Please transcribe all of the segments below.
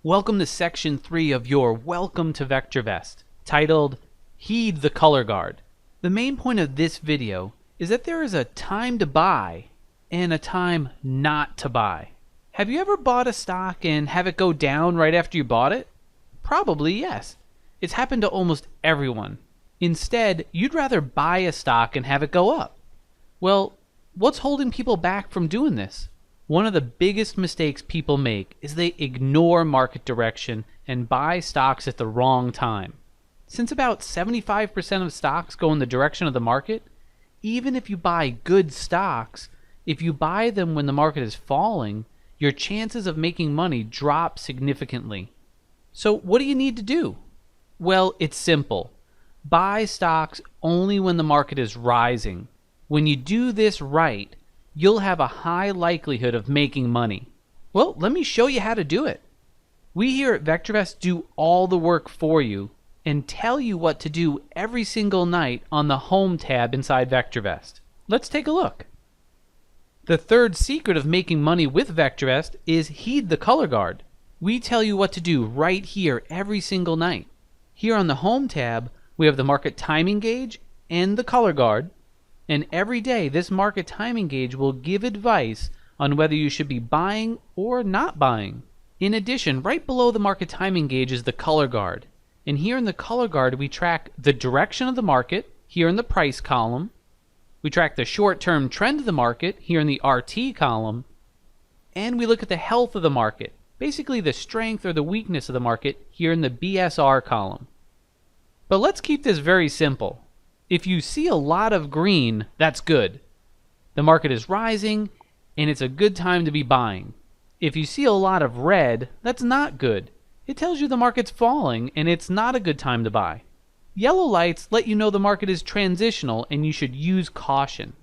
Welcome to Section 3 of your Welcome to VectorVest, titled Heed the Color Guard. The main point of this video is that there is a time to buy and a time not to buy. Have you ever bought a stock and have it go down right after you bought it? Probably yes. It's happened to almost everyone. Instead, you'd rather buy a stock and have it go up. Well, what's holding people back from doing this? One of the biggest mistakes people make is they ignore market direction and buy stocks at the wrong time. Since about 75% of stocks go in the direction of the market, even if you buy good stocks, if you buy them when the market is falling, your chances of making money drop significantly. So what do you need to do? Well, it's simple. Buy stocks only when the market is rising. When you do this right, you'll have a high likelihood of making money. Well, let me show you how to do it. We here at VectorVest do all the work for you and tell you what to do every single night on the Home tab inside VectorVest. Let's take a look. The third secret of making money with VectorVest is heed the color guard. We tell you what to do right here every single night. Here on the Home tab, we have the market timing gauge and the color guard. And every day, this market timing gauge will give advice on whether you should be buying or not buying. In addition, right below the market timing gauge is the color guard. And here in the color guard, we track the direction of the market, here in the price column. We track the short-term trend of the market, here in the RT column. And we look at the health of the market, basically the strength or the weakness of the market, here in the BSR column. But let's keep this very simple. If you see a lot of green, that's good. The market is rising, and it's a good time to be buying. If you see a lot of red, that's not good. It tells you the market's falling, and it's not a good time to buy. Yellow lights let you know the market is transitional, and you should use caution.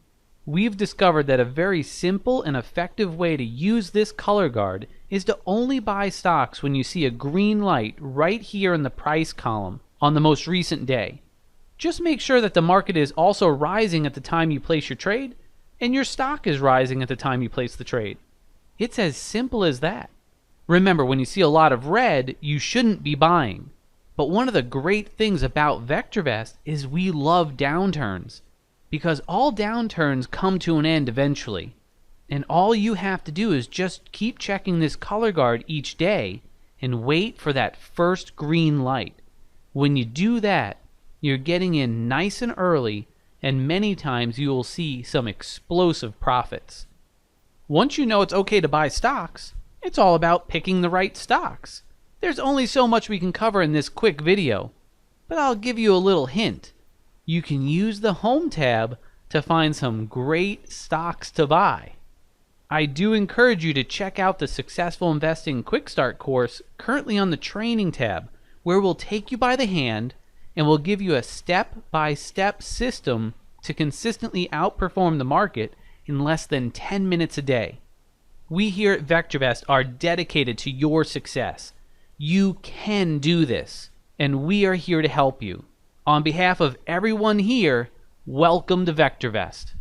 We've discovered that a very simple and effective way to use this color guard is to only buy stocks when you see a green light right here in the price column on the most recent day. Just make sure that the market is also rising at the time you place your trade, and your stock is rising at the time you place the trade. It's as simple as that. Remember, when you see a lot of red, you shouldn't be buying. But one of the great things about VectorVest is we love downturns, because all downturns come to an end eventually. And all you have to do is just keep checking this color guard each day and wait for that first green light. When you do that, you're getting in nice and early, and many times you will see some explosive profits. Once you know it's okay to buy stocks, it's all about picking the right stocks. There's only so much we can cover in this quick video, but I'll give you a little hint. You can use the Home tab to find some great stocks to buy. I do encourage you to check out the Successful Investing Quick Start course currently on the Training tab, where we'll take you by the hand and we'll give you a step-by-step system to consistently outperform the market in less than 10 minutes a day. We here at VectorVest are dedicated to your success. You can do this, and we are here to help you. On behalf of everyone here, welcome to VectorVest.